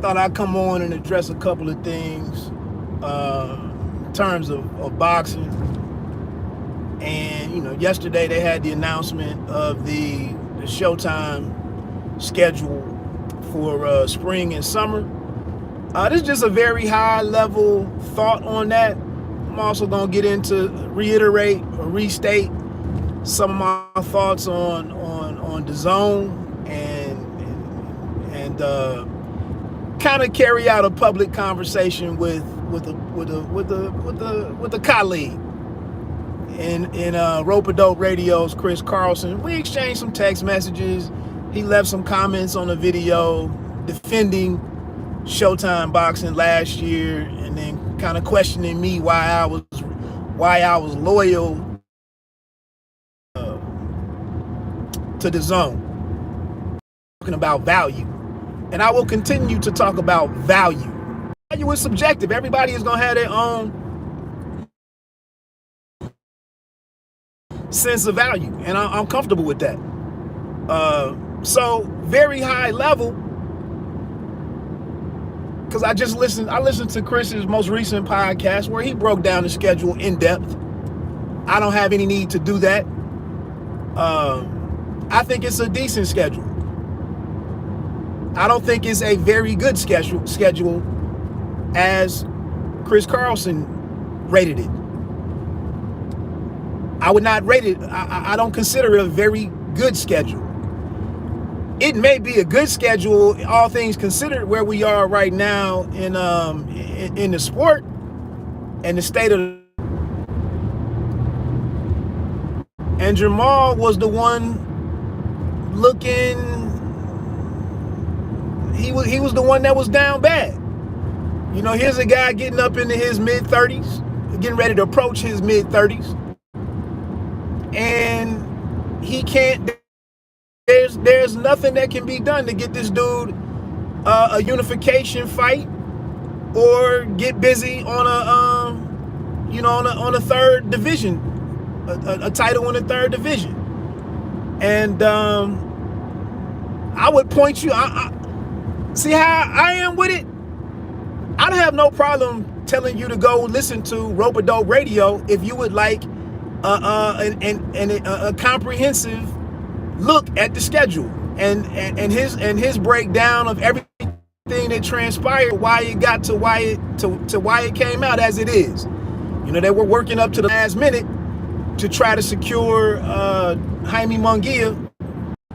thought I'd come on and address a couple of things in terms of boxing. And, yesterday they had the announcement of the Showtime schedule for spring and summer. This is just a very high level thought on that. I'm also going to get into, reiterate or restate some of my thoughts on the zone and kind of carry out a public conversation with a colleague in Rope-A-Dope Radio's Chris Carlson. We exchanged some text messages. He left some comments on the video defending Showtime boxing last year, and then kind of questioning me why I was loyal to the zone. Talking about value, and I will continue to talk about value. Value is subjective. Everybody is gonna have their own sense of value, and I'm comfortable with that. So very high level, because I listened to Chris's most recent podcast where he broke down the schedule in depth. I don't have any need to do that. I think it's a decent schedule. I don't think it's a very good schedule as Chris Carlson rated it. I would not rate it. I don't consider it a very good schedule. It may be a good schedule, all things considered, where we are right now in the sport and the state of. And Jamal was the one looking. He was the one that was down bad. Here's a guy getting up into his mid-30s, getting ready to approach his mid-30s, and he can't. There's nothing that can be done to get this dude a unification fight or get busy on a third division, a title in the third division. And I would point you. I see how I am with it. I don't have no problem telling you to go listen to Rope-A-Dope Radio if you would like a comprehensive look at the schedule and his breakdown of everything that transpired, why it got to why it came out as it is. They were working up to the last minute to try to secure Jaime Munguia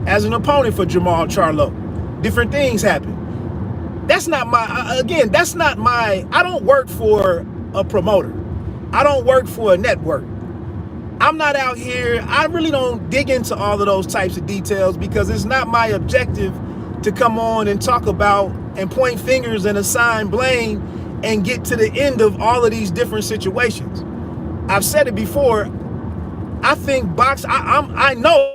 as an opponent for Jamal Charlo. Different things happened. That's not my I don't work for a promoter. I don't work for a network. I'm not out here. I really don't dig into all of those types of details because it's not my objective to come on and talk about and point fingers and assign blame and get to the end of all of these different situations. I've said it before. I think I know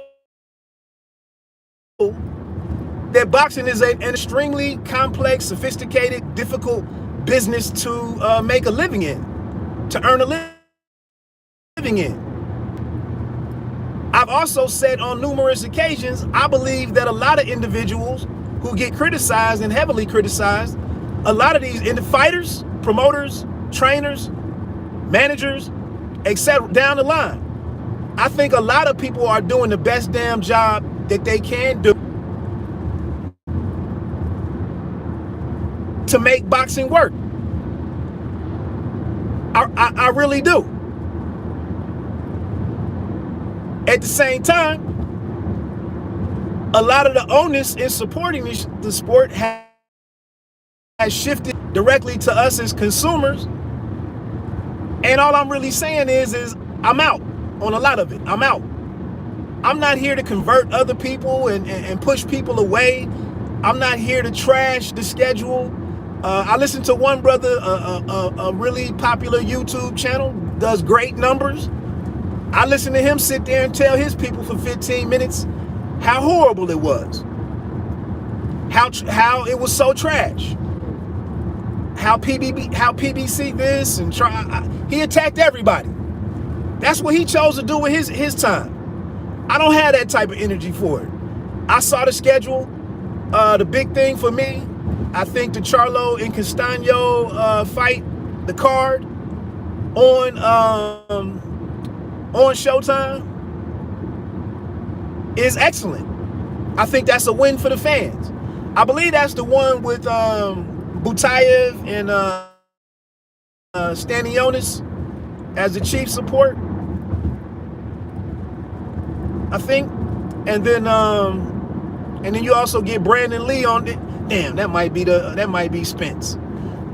that boxing is an extremely complex, sophisticated, difficult business to make a living in, to earn a living in. I've also said on numerous occasions, I believe that a lot of individuals who get criticized and heavily criticized, a lot of these fighters, promoters, trainers, managers, etc. down the line, I think a lot of people are doing the best damn job that they can do to make boxing work. I really do. At the same time, a lot of the onus in supporting the sport has shifted directly to us as consumers. And all I'm really saying is I'm out on a lot of it. I'm out. I'm not here to convert other people and push people away. I'm not here to trash the schedule. I listened to one brother, a really popular YouTube channel, does great numbers. I listened to him sit there and tell his people for 15 minutes how horrible it was, how it was so trash, how PBC this and he attacked everybody. That's what he chose to do with his time. I don't have that type of energy for it. I saw the schedule. The big thing for me I think the Charlo and Castaño fight, the card on Showtime, is excellent. I think that's a win for the fans. I believe that's the one with Butayev and Stanionis as the chief support, I think. And then you also get Brandon Lee on it. Damn, that might be Spence.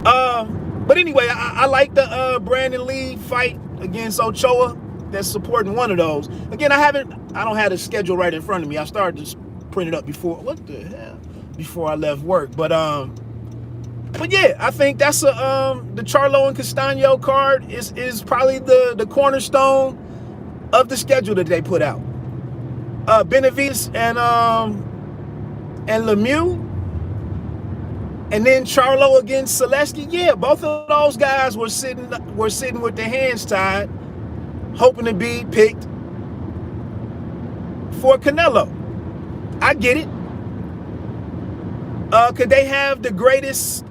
But anyway, I like the Brandon Lee fight against Ochoa. That's supporting one of those. Again, I don't have the schedule right in front of me. I started to print it up before I left work. But yeah, I think that's the Charlo and Castaño card is probably the cornerstone of the schedule that they put out. Benavides and Lemieux, and then Charlo against Zaleski. Yeah, both of those guys were sitting with their hands tied, hoping to be picked for Canelo. I get it. Could they have the greatest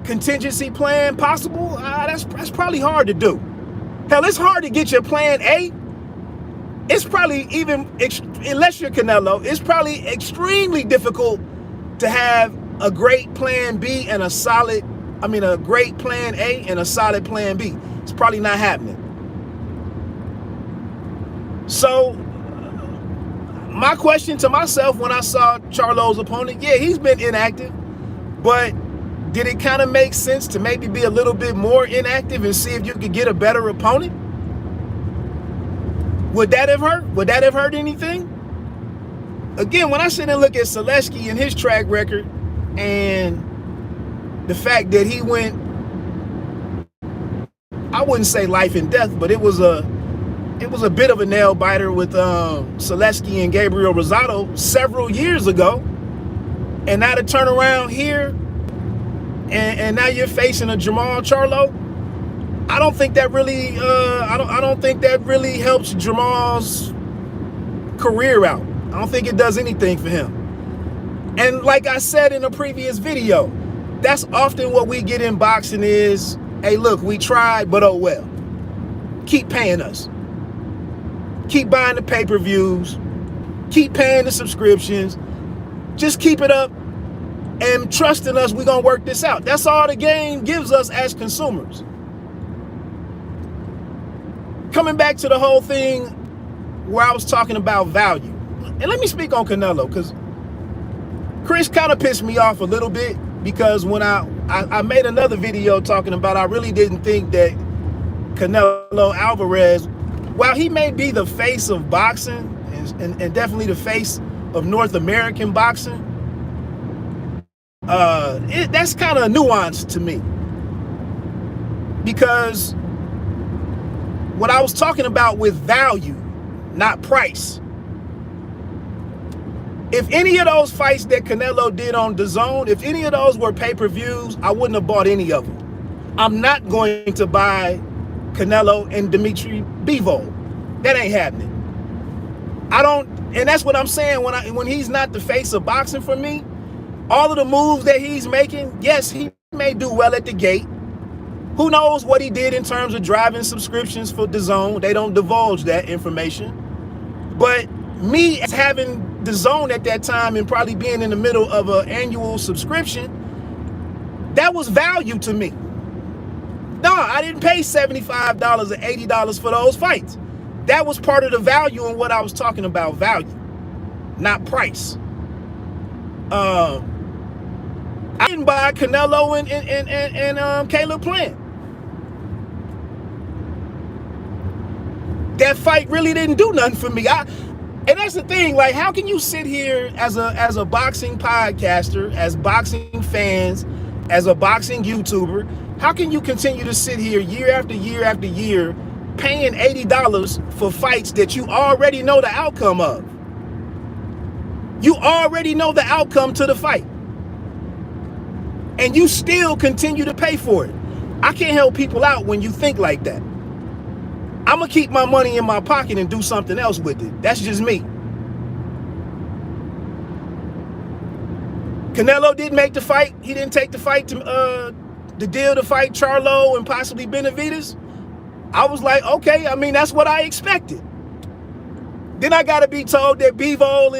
contingency plan possible? That's probably hard to do. Hell, it's hard to get your plan A. It's probably unless you're Canelo, it's probably extremely difficult to have a great plan B and a great plan A and a solid plan B. It's probably not happening. So my question to myself when I saw Charlo's opponent, yeah, he's been inactive, but did it kind of make sense to maybe be a little bit more inactive and see if you could get a better opponent? Would that have hurt? Would that have hurt anything? Again, when I sit and look at Zaleski and his track record and the fact that he went, I wouldn't say life and death, but it was a bit of a nail biter with Zaleski and Gabriel Rosado several years ago, and now to turn around here and now you're facing a Jamal Charlo. I don't think that really I don't think that really helps Jamal's career out. I don't think it does anything for him. And like I said in a previous video, that's often what we get in boxing is, hey, look, we tried, but oh well. Keep paying us. Keep buying the pay-per-views. Keep paying the subscriptions. Just keep it up and trusting us, we're going to work this out. That's all the game gives us as consumers. Coming back to the whole thing where I was talking about value. And let me speak on Canelo, because Chris kind of pissed me off a little bit, because when I made another video talking about I really didn't think that Canelo Alvarez, while he may be the face of boxing and definitely the face of North American boxing, that's kind of nuanced to me. Because what I was talking about with value, not price. If any of those fights that Canelo did on DAZN, if any of those were pay-per-views, I wouldn't have bought any of them. I'm not going to buy Canelo and Dimitri Bivol. That ain't happening. And that's what I'm saying when he's not the face of boxing for me. All of the moves that he's making, yes, he may do well at the gate. Who knows what he did in terms of driving subscriptions for DAZN? They don't divulge that information. But me as having DAZN at that time and probably being in the middle of an annual subscription, that was value to me. No, I didn't pay $75 or $80 for those fights. That was part of the value in what I was talking about, value, not price. I didn't buy Canelo and Caleb Plant. That fight really didn't do nothing for me. And that's the thing, like, how can you sit here as a boxing podcaster, as boxing fans, as a boxing YouTuber, how can you continue to sit here year after year after year paying $80 for fights that you already know the outcome of? You already know the outcome to the fight, and you still continue to pay for it. I can't help people out when you think like that. I'm going to keep my money in my pocket and do something else with it. That's just me. Canelo didn't make the fight. He didn't take the fight to the deal to fight Charlo and possibly Benavidez. I was like, okay, I mean, that's what I expected. Then I gotta be told that Bivol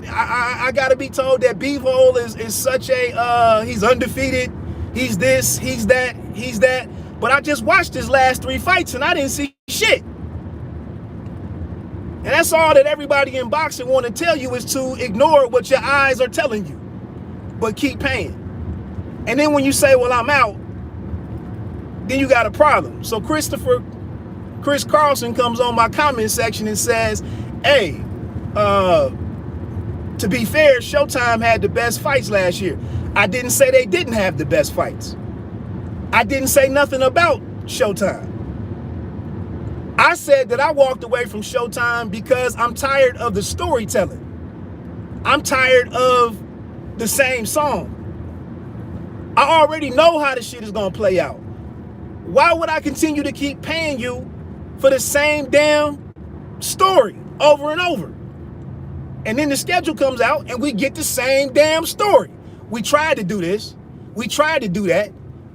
I gotta be told that Bivol is such a he's undefeated, he's this, he's that, he's that. But I just watched his last 3 fights and I didn't see shit. And that's all that everybody in boxing want to tell you, is to ignore what your eyes are telling you, but keep paying. And then when you say, well, I'm out, then you got a problem. So Chris Carlson comes on my comment section and says, hey, to be fair, Showtime had the best fights last year. I didn't say they didn't have the best fights. I didn't say nothing about Showtime. I said that I walked away from Showtime because I'm tired of the storytelling. I'm tired of the same song. I already know how the shit is gonna play out. Why would I continue to keep paying you for the same damn story over and over? And then the schedule comes out and we get the same damn story. We tried to do this. We tried to do that.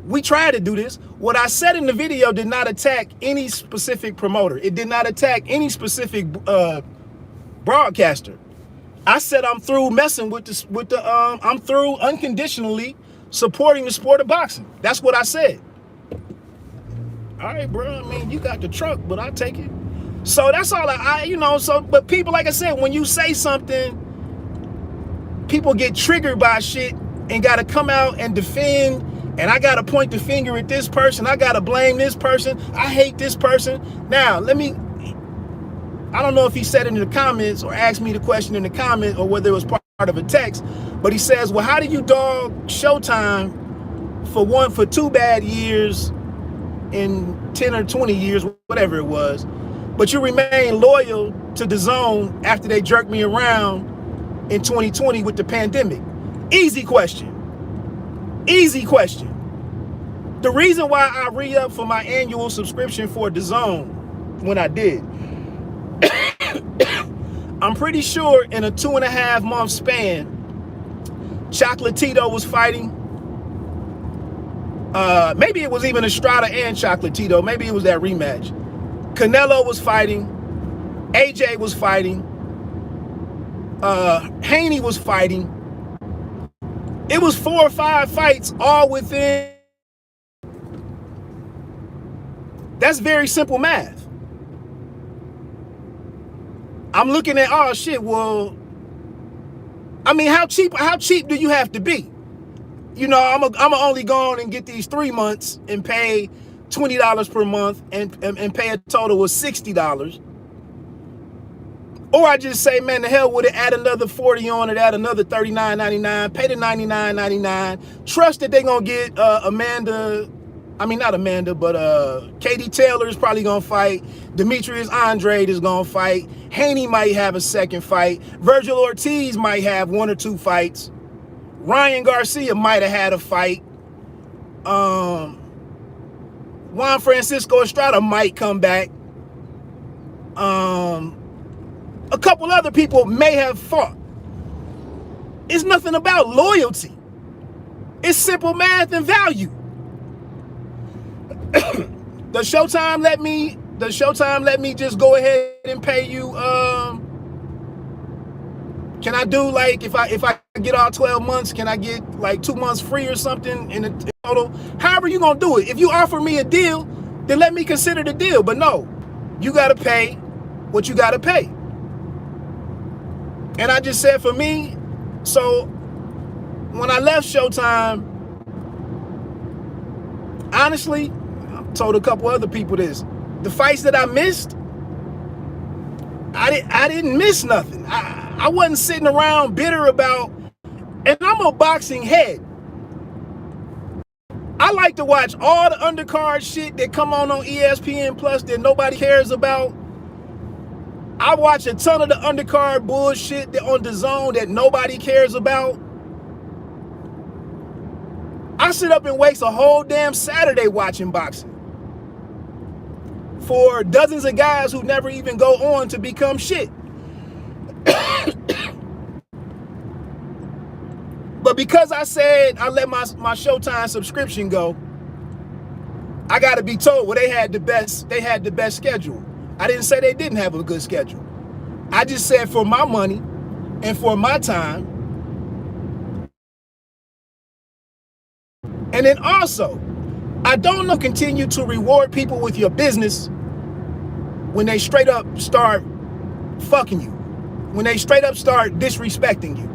We tried to do this. What I said in the video did not attack any specific promoter. It did not attack any specific broadcaster. I said I'm through messing with I'm through unconditionally supporting the sport of boxing. That's what I said. All right, bro. I mean, you got the truck, but I take it. So that's all but people, like I said, when you say something, people get triggered by shit and got to come out and defend. And I got to point the finger at this person. I got to blame this person. I hate this person. Now, I don't know if he said it in the comments or asked me the question in the comment or whether it was part of a text, but he says, well, how do you dog Showtime for 2 bad years in 10 or 20 years, whatever it was, but you remain loyal to DAZN after they jerked me around in 2020 with the pandemic? Easy question. Easy question. The reason why I re-upped for my annual subscription for DAZN when I did, I'm pretty sure in a 2.5 month span, Chocolatito was fighting. Maybe it was even Estrada and Chocolatito. Maybe it was that rematch. Canelo was fighting. AJ was fighting. Haney was fighting. It was 4 or 5 fights all within. That's very simple math. I'm looking at, oh shit, well, I mean, how cheap do you have to be? You know, I'm only go on and get these 3 months and pay $20 per month and pay a total of $60. Or I just say, man, the hell with it, add another 40 on it, add another $39.99, pay the $99.99, trust that they're going to get Katie Taylor is probably going to fight, Demetrius Andrade is going to fight, Haney might have a second fight, Virgil Ortiz might have 1 or 2 fights, Ryan Garcia might have had a fight, Juan Francisco Estrada might come back, a couple other people may have fought. It's nothing about loyalty. It's simple math and value. Does Showtime let me just go ahead and pay you? Can I do, like, if I get all 12 months, can I get like 2 months free or something in total? However you gonna do it. If you offer me a deal, then let me consider the deal. But no, you gotta pay what you gotta pay. And I just said, for me, so when I left Showtime, honestly, I told a couple other people this, the fights that I missed, I didn't miss nothing. I wasn't sitting around bitter about, and I'm a boxing head. I like to watch all the undercard shit that come on ESPN Plus that nobody cares about. I watch a ton of the undercard bullshit that on DAZN that nobody cares about. I sit up and waste a whole damn Saturday watching boxing for dozens of guys who never even go on to become shit. But because I said I let my Showtime subscription go, I got to be told, well, they had the best schedule. I didn't say they didn't have a good schedule. I just said for my money and for my time. And then also, I don't know, continue to reward people with your business when they straight up start fucking you, when they straight up start disrespecting you.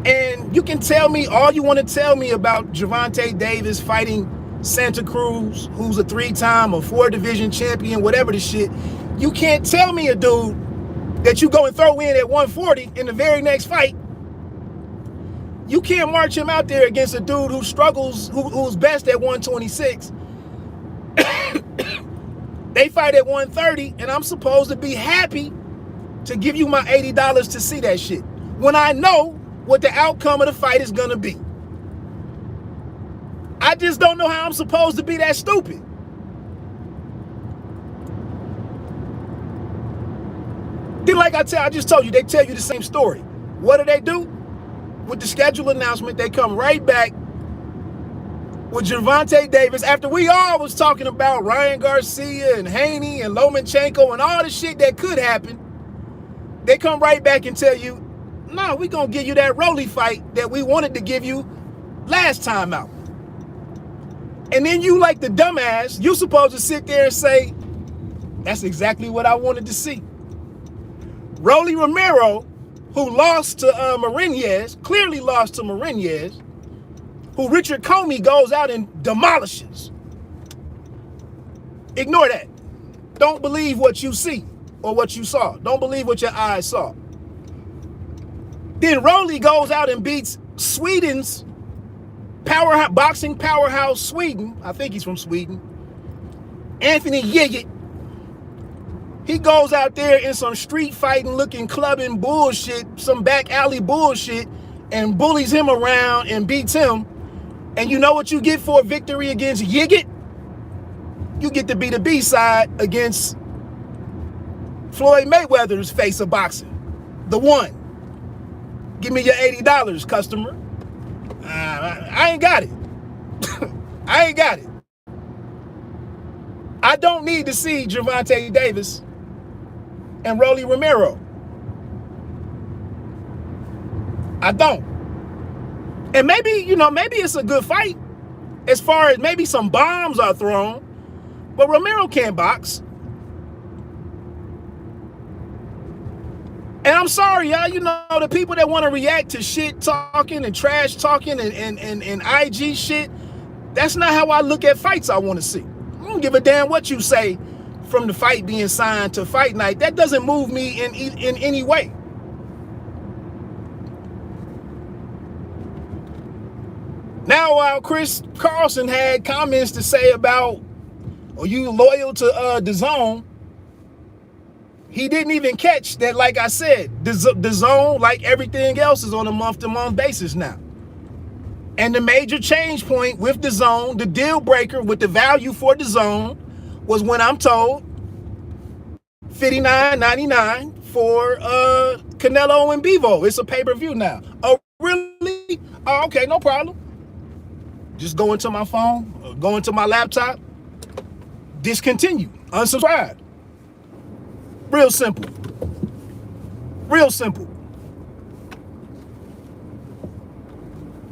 And you can tell me all you want to tell me about Gervonta Davis fighting Santa Cruz, who's a 3-time or 4-division champion, whatever the shit. You can't tell me a dude that you go and throw in at 140 in the very next fight. You can't march him out there against a dude who struggles, who's best at 126. They fight at 130, and I'm supposed to be happy to give you my $80 to see that shit when I know what the outcome of the fight is gonna be. I just don't know how I'm supposed to be that stupid. Then, like I just told you, they tell you the same story. What do? With the schedule announcement, they come right back with Gervonta Davis after we all was talking about Ryan Garcia and Haney and Lomachenko and all the shit that could happen. They come right back and tell you, no, we gonna give you that Rolly fight that we wanted to give you last time out. And then you, like the dumbass, you supposed to sit there and say, that's exactly what I wanted to see. Rolly Romero, who lost to Marinez, clearly lost to Marinez, who Richard Comey goes out and demolishes. Ignore that. Don't believe what you see or what you saw. Don't believe what your eyes saw. Then Rolly goes out and beats Sweden's boxing powerhouse, Sweden. I think he's from Sweden. Anthony Yigit. He goes out there in some street fighting looking clubbing bullshit, some back alley bullshit, and bullies him around and beats him. And you know what you get for a victory against Yigit? You get the BDB side against Floyd Mayweather's face of boxing. The one. Give me your $80, customer. I ain't got it. I ain't got it. I don't need to see Gervonta Davis and Rolly Romero. I don't. And maybe, maybe it's a good fight as far as maybe some bombs are thrown, but Romero can't box. And I'm sorry, y'all, the people that want to react to shit talking and trash talking and IG shit, that's not how I look at fights I want to see. I don't give a damn what you say from the fight being signed to fight night. That doesn't move me in any way. Now, while Chris Carlson had comments to say about, are you loyal to DAZN? He didn't even catch that, like I said, DAZN, like everything else, is on a month-to-month basis now. And the major change point with DAZN, the deal breaker with the value for DAZN, was when I'm told $59.99 for Canelo and Bivol. It's a pay-per-view now. Oh, really? Oh, okay, no problem. Just go into my phone, go into my laptop, discontinue, unsubscribe. Real simple. Real simple.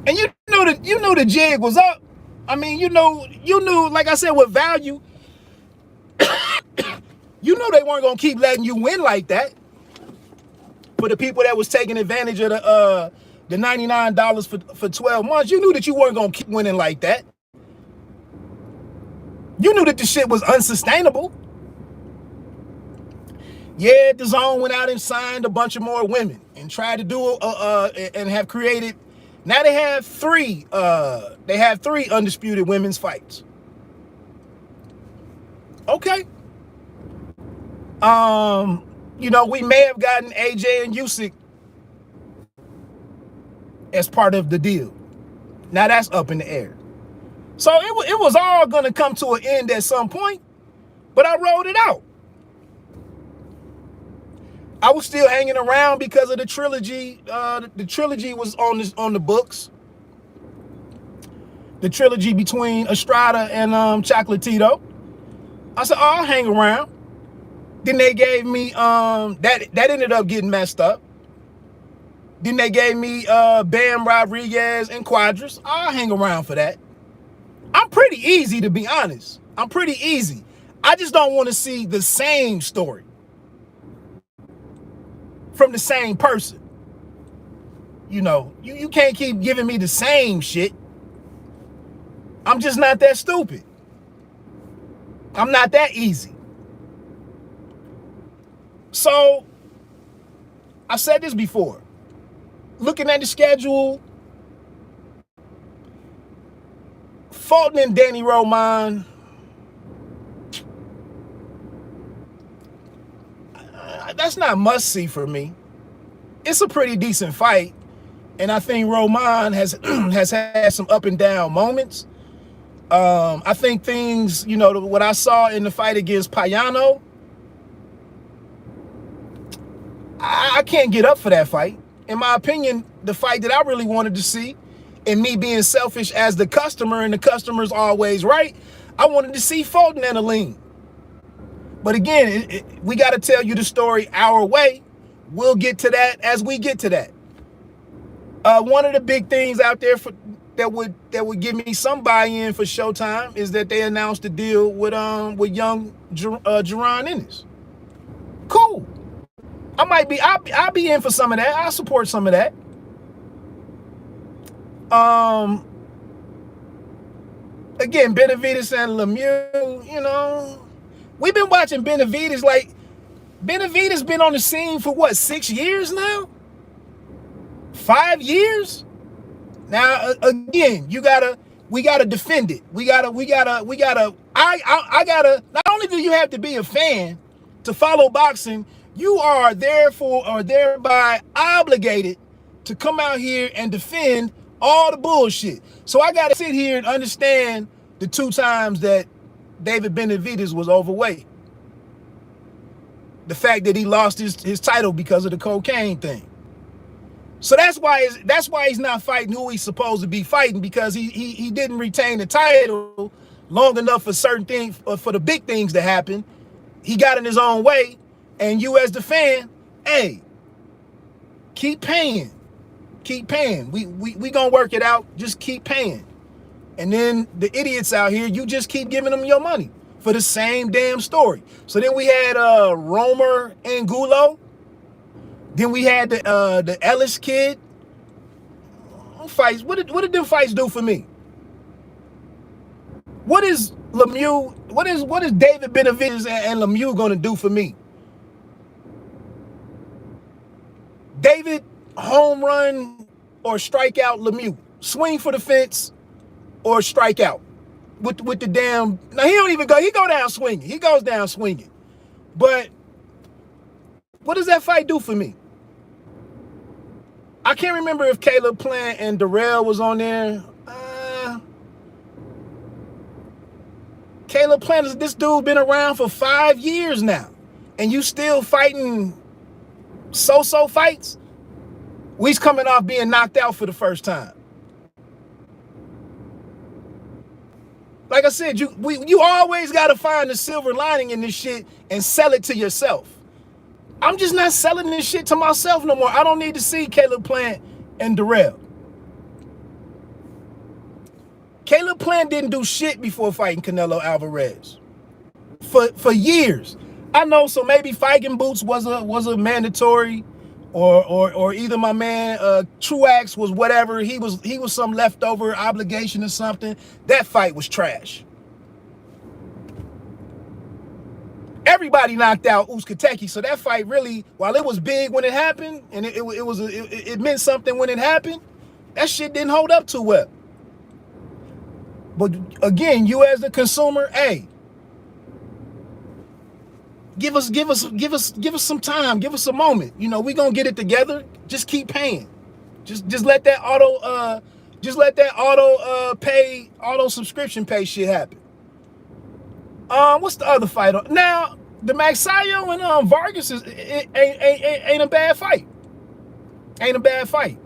And you knew the jig was up. I mean, you knew, like I said, with value, you knew they weren't gonna keep letting you win like that. For the people that was taking advantage of the $99 for 12 months, you knew that you weren't gonna keep winning like that. You knew that the shit was unsustainable. Yeah, DAZN went out and signed a bunch of more women and tried to do and have created. Now they have three undisputed women's fights. Okay. We may have gotten AJ and Usyk as part of the deal. Now that's up in the air. So it was all going to come to an end at some point, but I rolled it out. I was still hanging around because of the trilogy. The trilogy was on the books. The trilogy between Estrada and Chocolatito. I said, oh, I'll hang around. Then they gave me that ended up getting messed up. Then they gave me Bam Rodriguez and Quadras. I'll hang around for that. I'm pretty easy, to be honest. I'm pretty easy. I just don't want to see the same story from the same person. You know, you can't keep giving me the same shit. I'm just not that stupid. I'm not that easy. So, I said this before. Looking at the schedule, Fulton and Danny Roman, that's not must-see for me. It's a pretty decent fight, and I think Roman has had some up and down moments. I think things, you know, what I saw in the fight against Payano, I can't get up for that fight. In my opinion, the fight that I really wanted to see, and me being selfish as the customer, and the customer's always right, I wanted to see Fulton and Aline. But again, we got to tell you the story our way. We'll get to that as we get to that. One of the big things out there that would give me some buy-in for Showtime is that they announced a deal with young Jerron Ennis. Cool. I'll be in for some of that. I'll support some of that. Again, Benavidez and Lemieux, you know, we've been watching Benavidez. Like, Benavidez been on the scene for what, 6 years now? 5 years? Now, again, we gotta defend it. I gotta, not only do you have to be a fan to follow boxing, you are therefore or thereby obligated to come out here and defend all the bullshit. So I gotta sit here and understand the 2 times that David Benavidez was overweight. The fact that he lost his title because of the cocaine thing. So that's why he's not fighting who he's supposed to be fighting, because he didn't retain the title long enough for certain things, for the big things to happen. He got in his own way, and you as the fan, hey, keep paying. Keep paying. We gonna work it out. Just keep paying. And then the idiots out here, you just keep giving them your money for the same damn story. So then we had Romer and Gulo. Then we had the Ellis kid fights. What did them fights do for me? What is Lemieux? What is David Benavidez and Lemieux gonna do for me? David home run or strike out Lemieux, swing for the fence or strike out with the damn. Now he don't even go. He go down swinging. He goes down swinging. But what does that fight do for me? I can't remember if Caleb Plant and Darrell was on there. Caleb Plant, this dude been around for 5 years now, and you still fighting so-so fights? We's coming off being knocked out for the first time. Like I said, you always got to find the silver lining in this shit and sell it to yourself. I'm just not selling this shit to myself no more. I don't need to see Caleb Plant and Darrell. Caleb Plant didn't do shit before fighting Canelo Alvarez for years. I know, so maybe fighting boots was a mandatory, or either my man Truax was whatever. He was some leftover obligation or something. That fight was trash. Everybody knocked out Uzcategui, so that fight really, while it was big when it happened, and it meant something when it happened, that shit didn't hold up too well. But again, you as the consumer, hey, give us some time, give us a moment. You know, we gonna get it together. Just keep paying. Just let that auto subscription pay shit happen. What's the other fight? Now, The Magsayo and Vargas ain't a bad fight. Ain't a bad fight.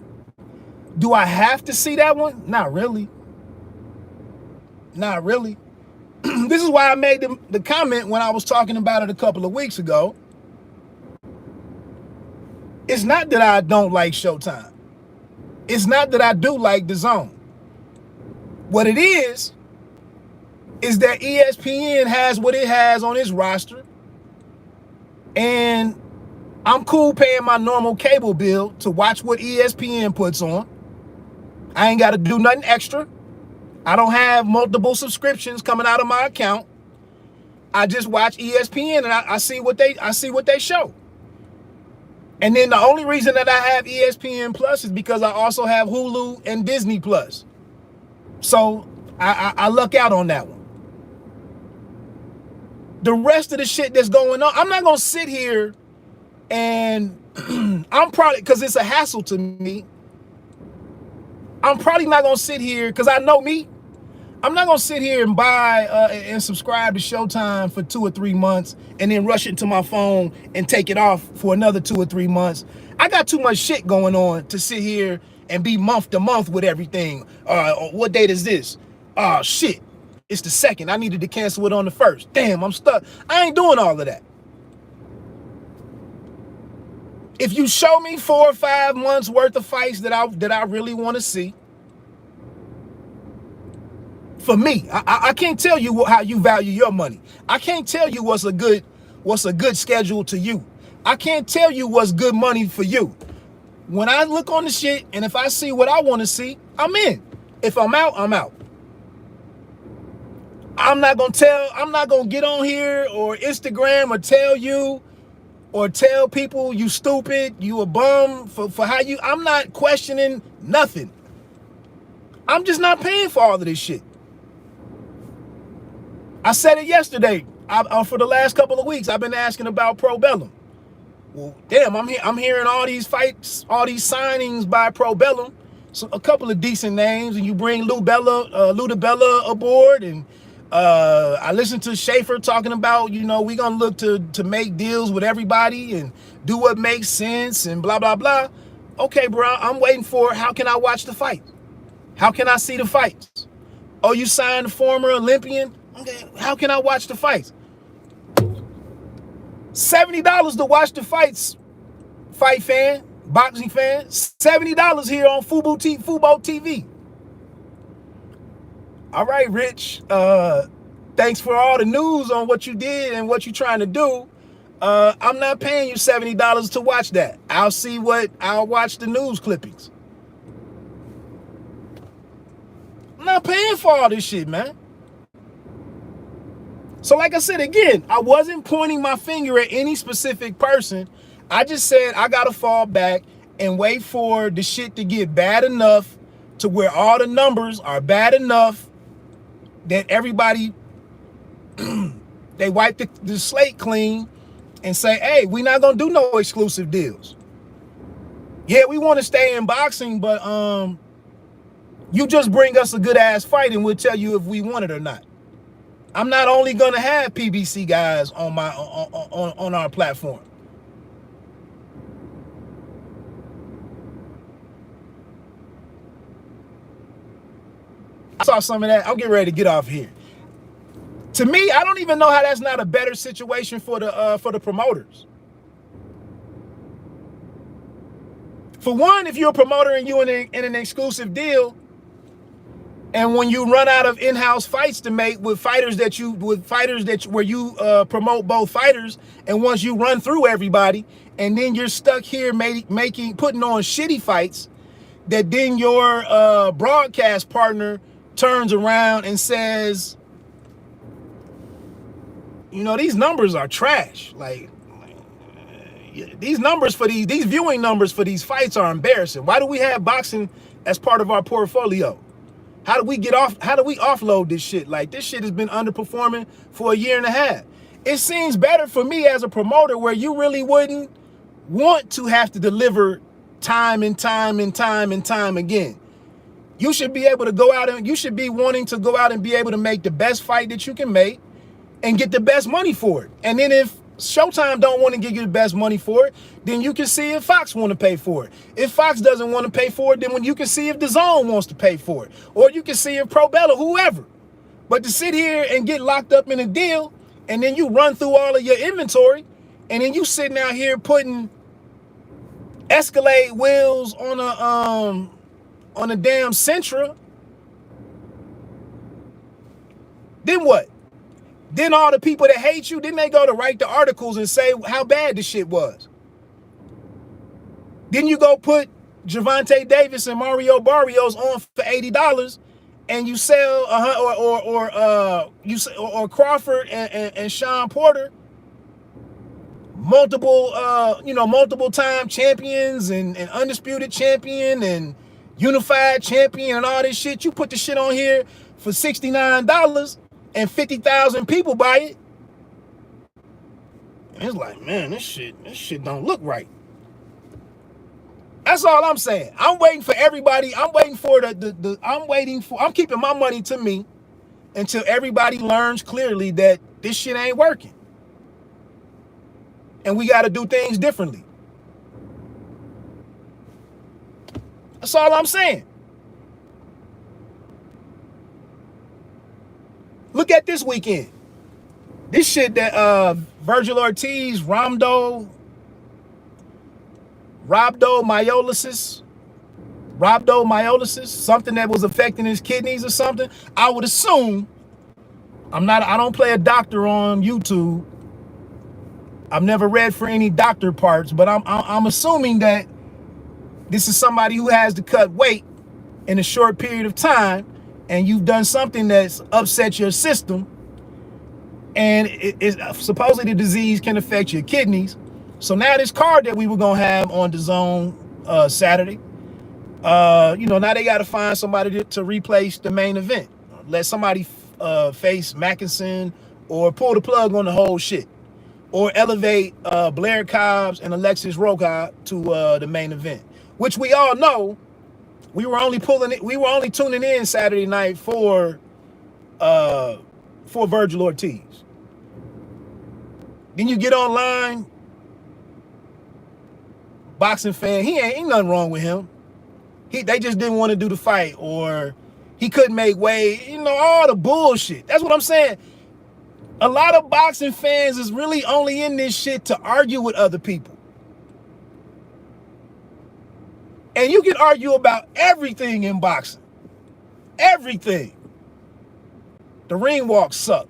Do I have to see that one? Not really. Not really. This is why I made the comment when I was talking about it a couple of weeks ago. It's not that I don't like Showtime. It's not that I do like DAZN. What it is that ESPN has what it has on its roster. And I'm cool paying my normal cable bill to watch what ESPN puts on. I ain't got to do nothing extra. I don't have multiple subscriptions coming out of my account. I just watch ESPN and I see what they show. And then the only reason that I have ESPN Plus is because I also have Hulu and Disney Plus. So I luck out on that one. The rest of the shit that's going on, I'm not going to sit here and I'm probably, because it's a hassle to me, I'm probably not going to sit here, because I know me, I'm not going to sit here and buy and subscribe to Showtime for 2 or 3 months and then rush into my phone and take it off for another 2 or 3 months. I got too much shit going on to sit here and be month to month with everything. What date is this? Oh, shit. It's the 2nd. I needed to cancel it on the 1st. Damn, I'm stuck. I ain't doing all of that. If you show me 4 or 5 months worth of fights that I really want to see, for me, I can't tell you how you value your money. I can't tell you what's a good schedule to you. I can't tell you what's good money for you. When I look on the shit and if I see what I want to see, I'm in. If I'm out, I'm out. I'm not gonna get on here or Instagram or tell you or tell people you stupid, you a bum for how you, I'm not questioning nothing. I'm just not paying for all of this shit. I said it yesterday. For the last couple of weeks, I've been asking about Pro Bellum. Well, damn, I'm hearing all these fights, all these signings by Pro Bellum. So a couple of decent names, and you bring Ludabella aboard, and I listened to Schaefer talking about, we gonna look to make deals with everybody and do what makes sense and blah blah blah. Okay, bro, I'm waiting for how can I watch the fight? How can I see the fights? Oh, you signed a former Olympian? Okay, how can I watch the fights? $70 to watch the fights, fight fan, boxing fan. $70 here on Fubo TV. All right, Rich. Thanks for all the news on what you did and what you're trying to do. I'm not paying you $70 to watch that. I'll watch the news clippings. I'm not paying for all this shit, man. So like I said, again, I wasn't pointing my finger at any specific person. I just said I got to fall back and wait for the shit to get bad enough to where all the numbers are bad enough that everybody, they wipe the slate clean and say, hey, we're not going to do no exclusive deals. Yeah, we want to stay in boxing, but you just bring us a good ass fight and we'll tell you if we want it or not. I'm not only gonna have PBC guys on our platform. I saw some of that. I'm getting ready to get off here. To me, I don't even know how that's not a better situation for the promoters. For one, if you're a promoter and you're in an exclusive deal, and when you run out of in-house fights to make with fighters where you promote both fighters, and once you run through everybody, and then you're stuck here putting on shitty fights, that then your broadcast partner turns around and says, these numbers are trash. Like these numbers for these viewing numbers for these fights are embarrassing. Why do we have boxing as part of our portfolio? How do we offload this shit? Like, this shit has been underperforming for a year and a half. It seems better for me as a promoter where you really wouldn't want to have to deliver time and time and time and time again. You should be able to go out and you should be wanting to go out and be able to make the best fight that you can make and get the best money for it. And then if Showtime don't want to give you the best money for it, then you can see if Fox want to pay for it. If Fox doesn't want to pay for it, then when you can see if DAZN wants to pay for it, or you can see if Probella, whoever. But to sit here and get locked up in a deal, and then you run through all of your inventory, and then you sitting out here putting Escalade wheels on a damn Sentra, then what? Then all the people that hate you, then they go to write the articles and say how bad the shit was. Then you go put Javante Davis and Mario Barrios on for $80, and you sell or Crawford and Sean Porter, multiple time champions and undisputed champion and unified champion and all this shit. You put the shit on here for $69 and 50,000 people buy it. And it's like, man, this shit don't look right. That's all I'm saying. I'm waiting for everybody. I'm keeping my money to me until everybody learns clearly that this shit ain't working. And we got to do things differently. That's all I'm saying. Look at this weekend. This shit that Virgil Ortiz, rhabdomyolysis, something that was affecting his kidneys or something. I would assume, I don't play a doctor on YouTube. I've never read for any doctor parts, but I'm assuming that this is somebody who has to cut weight in a short period of time, and you've done something that's upset your system, and supposedly the disease can affect your kidneys. So now this card that we were gonna have on DAZN Saturday, now they got to find somebody to replace the main event. Let somebody face Mackinson, or pull the plug on the whole shit, or elevate Blair Cobbs and Alexis Roca to the main event, which we all know. We were only tuning in Saturday night for Virgil Ortiz. Then you get online, boxing fan, he ain't nothing wrong with him. They just didn't want to do the fight, or he couldn't make weight, all the bullshit. That's what I'm saying. A lot of boxing fans is really only in this shit to argue with other people. And you can argue about everything in boxing. Everything. The ring walks suck.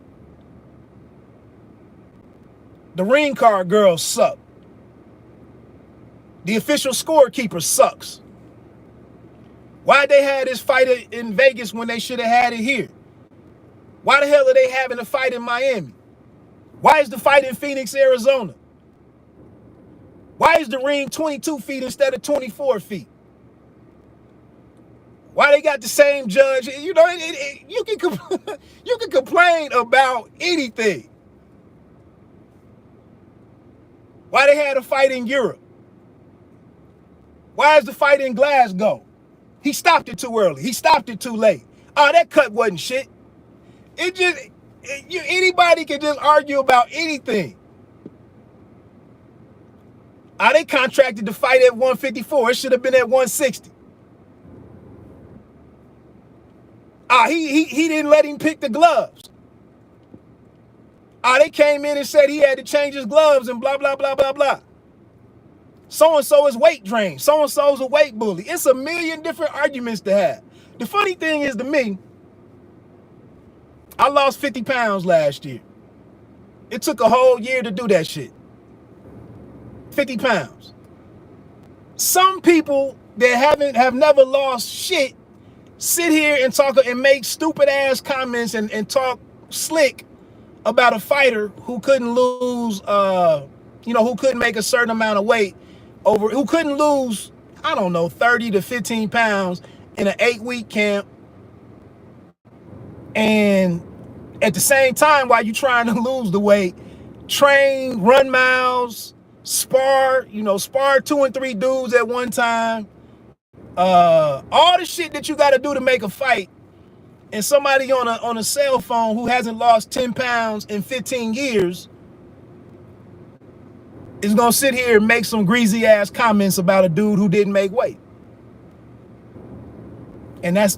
The ring card girls suck. The official scorekeeper sucks. Why'd they have this fight in Vegas when they should have had it here? Why the hell are they having a fight in Miami? Why is the fight in Phoenix, Arizona? Why is the ring 22 feet instead of 24 feet? Why they got the same judge? You can complain about anything. Why they had a fight in Europe? Why is the fight in Glasgow? He stopped it too early. He stopped it too late. Oh, that cut wasn't shit. Anybody can just argue about anything. They contracted the fight at 154. It should have been at 160. He didn't let him pick the gloves. They came in and said he had to change his gloves and blah, blah, blah, blah, blah. So-and-so is weight drained. So-and-so is a weight bully. It's a million different arguments to have. The funny thing is, to me, I lost 50 pounds last year. It took a whole year to do that shit. 50 pounds. Some people that have never lost shit sit here and talk and make stupid ass comments and talk slick about a fighter who couldn't lose, who couldn't make a certain amount of weight who couldn't lose, 30 to 15 pounds in an 8-week camp. And at the same time, while you're trying to lose the weight, train, run miles, spar 2 and 3 dudes at one time. All the shit that you got to do to make a fight, and somebody on a cell phone who hasn't lost 10 pounds in 15 years is gonna sit here and make some greasy ass comments about a dude who didn't make weight. And that's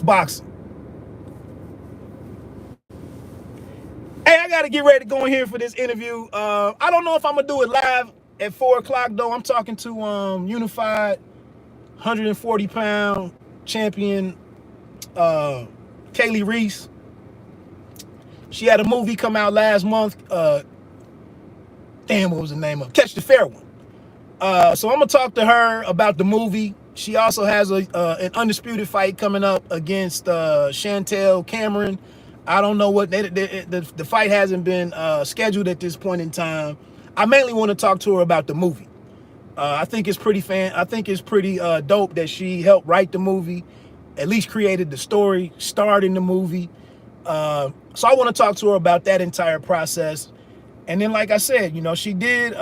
boxing. Hey, I gotta get ready to go in here for this interview. I don't know if I'm gonna do it live at 4 o'clock though. I'm talking to unified 140-pound champion Kaylee Reese. She had a movie come out last month. Damn, what was the name of it? Catch the Fair One. So I'm gonna talk to her about the movie. She also has an undisputed fight coming up against Chantel Cameron. I don't know what the fight hasn't been scheduled at this point in time. I mainly want to talk to her about the movie. I think it's pretty dope that she helped write the movie, at least created the story, starred in the movie. So I want to talk to her about that entire process. And then, like I said, you know, she did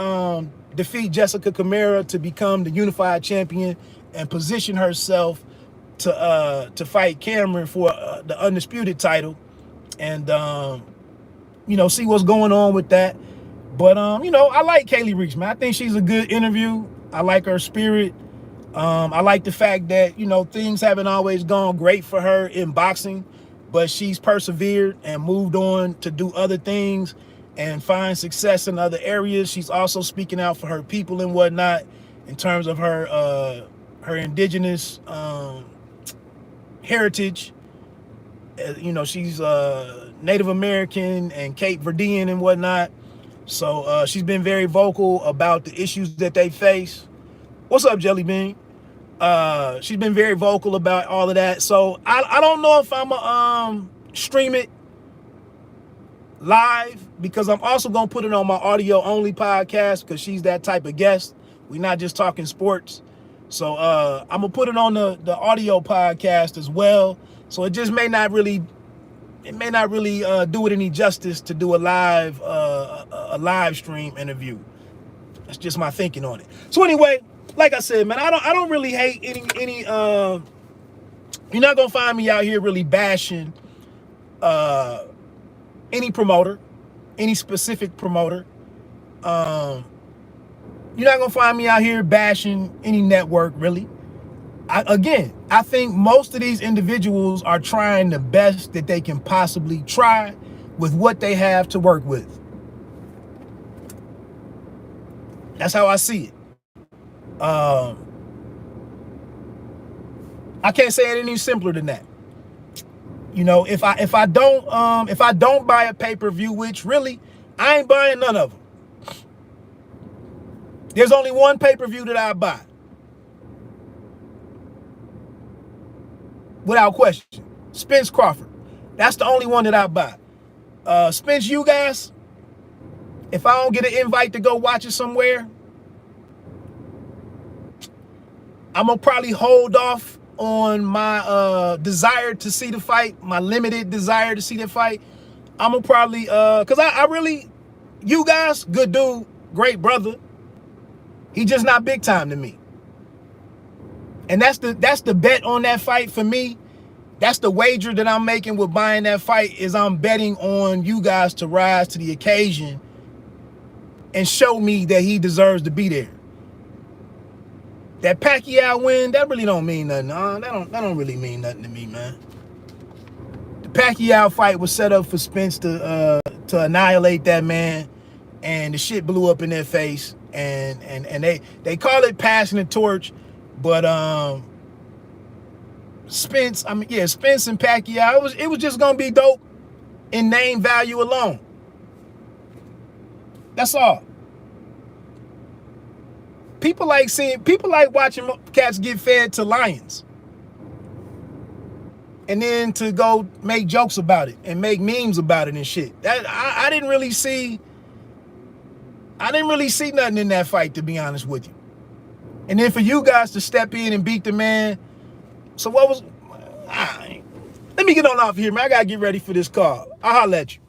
defeat Jessica Camara to become the unified champion and position herself to fight Cameron for the undisputed title. And, you know, see what's going on with that. But, you know, I like Kaylee Reese, man. I think she's a good interview. I like her spirit. I like the fact that, you know, things haven't always gone great for her in boxing, but she's persevered and moved on to do other things and find success in other areas. She's also speaking out for her people and whatnot in terms of her indigenous heritage. You know, she's Native American and Cape Verdean and whatnot. So she's been very vocal about the issues that they face. What's up, Jelly Bean? She's been very vocal about all of that. So I don't know if I'm gonna stream it live, because I'm also gonna put it on my audio only podcast, because she's that type of guest. We're not just talking sports. So I'm gonna put it on the audio podcast as well. So it just may not really do it any justice to do a live stream interview. That's just my thinking on it. So anyway, like I said, man, I don't really hate any you're not gonna find me out here really bashing any promoter, any specific promoter. You're not gonna find me out here bashing any network, really. I think most of these individuals are trying the best that they can possibly try with what they have to work with. That's how I see it. I can't say it any simpler than that. You know, if I don't buy a pay-per-view, which really I ain't buying none of them. There's only one pay-per-view that I buy, without question. Spence Crawford. That's the only one that I buy. Spence, you guys, if I don't get an invite to go watch it somewhere, I'm gonna probably hold off on my desire to see the fight, my limited desire to see the fight. I'm gonna probably because I really, you guys, good dude, great brother. He just not big time to me. And that's the bet on that fight for me. That's the wager that I'm making with buying that fight, is I'm betting on you guys to rise to the occasion and show me that he deserves to be there. That Pacquiao win, that really don't mean nothing. That don't really mean nothing to me, man. The Pacquiao fight was set up for Spence to annihilate that man, and the shit blew up in their face. And they call it passing the torch, but Spence and Pacquiao, it was just gonna be dope in name value alone. That's all. People like watching cats get fed to lions, and then to go make jokes about it and make memes about it and shit. That I didn't really see nothing in that fight, to be honest with you. And then for you guys to step in and beat the man. So what was... Let me get on off here, man. I gotta get ready for this call. I'll holler at you.